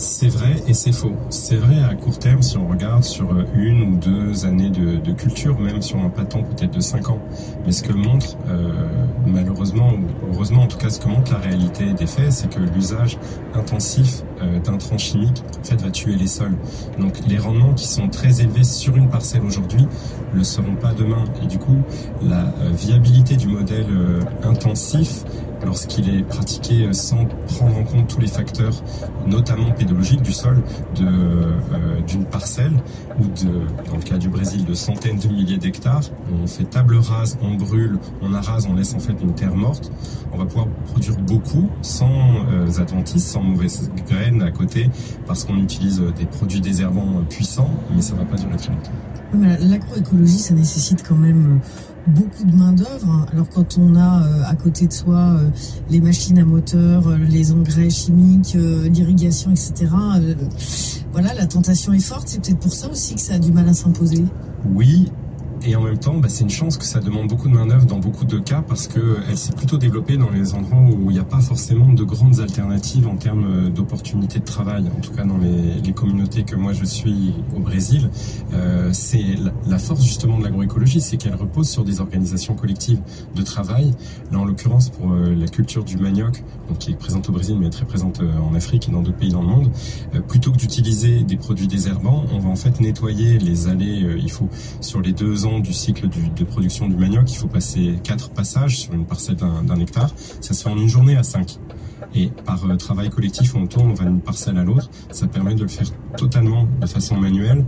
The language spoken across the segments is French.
C'est vrai et c'est faux. C'est vrai à court terme si on regarde sur 1 ou 2 années de culture, même sur un patent peut-être de 5 ans. Mais ce que montre, malheureusement ou heureusement en tout cas, ce que montre la réalité des faits, c'est que l'usage intensif d'intrants chimiques en fait va tuer les sols. Donc les rendements qui sont très élevés sur une parcelle aujourd'hui le seront pas demain. Et du coup, la viabilité du modèle intensif, lorsqu'il est pratiqué sans prendre en compte tous les facteurs, notamment pédologiques du sol, d'une parcelle ou dans le cas du Brésil, de centaines de milliers d'hectares. On fait table rase, on brûle, on arrase, on laisse en fait une terre morte. On va pouvoir produire beaucoup sans adventices, sans mauvaises graines à côté, parce qu'on utilise des produits désherbants puissants, mais ça va pas durer très longtemps. L'agroécologie, ça nécessite quand même beaucoup de main-d'œuvre. Alors quand on a à côté de soi les machines à moteur, les engrais chimiques, l'irrigation, etc., voilà, la tentation est forte. C'est peut-être pour ça aussi que ça a du mal à s'imposer. Oui. Et en même temps, c'est une chance que ça demande beaucoup de main-d'œuvre dans beaucoup de cas, parce qu'elle s'est plutôt développée dans les endroits où il n'y a pas forcément de grandes alternatives en termes d'opportunités de travail. En tout cas, dans les communautés que moi je suis au Brésil, c'est la force justement de l'agroécologie, c'est qu'elle repose sur des organisations collectives de travail. Là, en l'occurrence, pour la culture du manioc, donc qui est présente au Brésil, mais très présente en Afrique et dans d'autres pays dans le monde, plutôt que d'utiliser des produits désherbants, on va en fait nettoyer les allées. Il faut, sur les 2 ans du cycle de production du manioc, il faut passer 4 passages sur une parcelle d'un hectare. Ça se fait en une journée à 5. Et par travail collectif, on tourne, on va d'une parcelle à l'autre. Ça permet de le faire totalement de façon manuelle,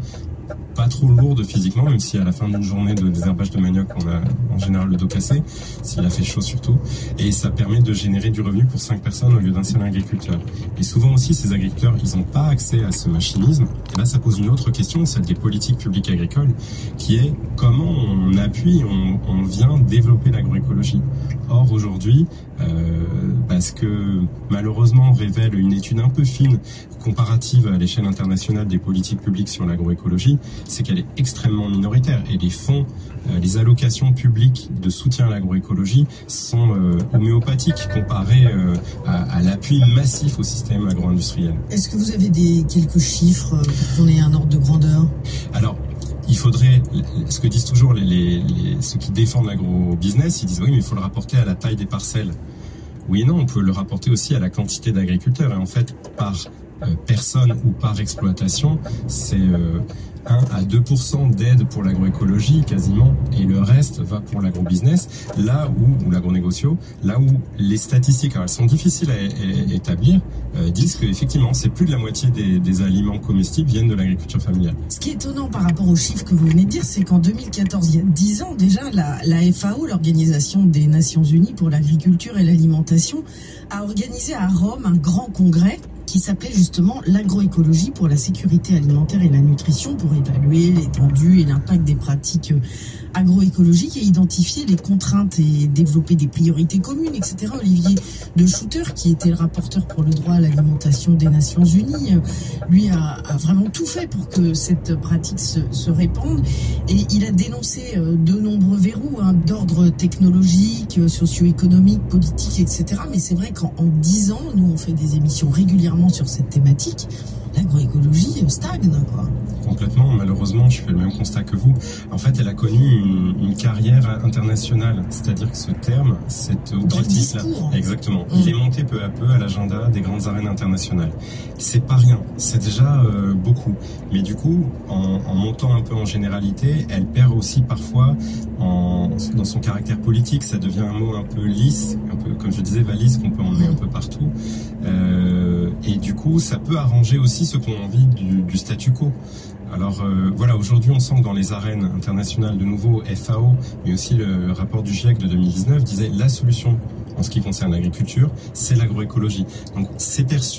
pas trop lourde physiquement, même si à la fin d'une journée de désherbage de manioc, on a en général le dos cassé, s'il a fait chaud surtout. Et ça permet de générer du revenu pour 5 personnes au lieu d'un seul agriculteur. Et souvent aussi, ces agriculteurs, ils n'ont pas accès à ce machinisme. Et là, ça pose une autre question, celle des politiques publiques agricoles, qui est comment on appuie, on vient développer l'agroécologie. Or, aujourd'hui, parce que malheureusement révèle une étude un peu fine, comparative à l'échelle internationale des politiques publiques sur l'agroécologie, c'est qu'elle est extrêmement minoritaire. Et les fonds, les allocations publiques de soutien à l'agroécologie sont homéopathiques comparées à l'appui massif au système agro-industriel. Est-ce que vous avez quelques chiffres pour qu'on ait un ordre de grandeur ? Alors, il faudrait, ce que disent toujours ceux qui défendent l'agro-business, ils disent oui, mais il faut le rapporter à la taille des parcelles. Oui et non, on peut le rapporter aussi à la quantité d'agriculteurs. Et en fait, par personne ou par exploitation, c'est 1 à 2% d'aide pour l'agroécologie quasiment, et le reste va pour l'agrobusiness, ou l'agronégocio, là où les statistiques, alors elles sont difficiles à établir, disent qu'effectivement c'est plus de la moitié des aliments comestibles viennent de l'agriculture familiale. Ce qui est étonnant par rapport aux chiffres que vous venez de dire, c'est qu'en 2014, il y a 10 ans déjà, la FAO, l'Organisation des Nations Unies pour l'agriculture et l'alimentation, a organisé à Rome un grand congrès qui s'appelait justement l'agroécologie pour la sécurité alimentaire et la nutrition, pour évaluer l'étendue et l'impact des pratiques agroécologiques et identifier les contraintes et développer des priorités communes, etc. Olivier De Schutter, qui était le rapporteur pour le droit à l'alimentation des Nations Unies, lui a vraiment tout fait pour que cette pratique se répande, et il a dénoncé de nombreux verrous d'ordre technologique, socio-économique, politique, etc. Mais c'est vrai qu'en 10 ans, nous on fait des émissions régulièrement sur cette thématique, l'agroécologie stagne, quoi. Complètement, malheureusement, je fais le même constat que vous. En fait, elle a connu une carrière internationale, c'est-à-dire que ce terme, cet objectif-là, exactement, il est monté peu à peu à l'agenda des grandes arènes internationales. C'est pas rien, c'est déjà beaucoup. Mais du coup, en montant un peu en généralité, elle perd aussi parfois dans son caractère politique. Ça devient un mot un peu lisse, un peu, comme je disais, valise, qu'on peut emmener un peu partout. Et du coup, ça peut arranger aussi ceux qui ont envie du statu quo. Alors voilà, aujourd'hui on sent que dans les arènes internationales, de nouveau FAO, mais aussi le rapport du GIEC de 2019 disait la solution en ce qui concerne l'agriculture, c'est l'agroécologie. Donc c'est perçu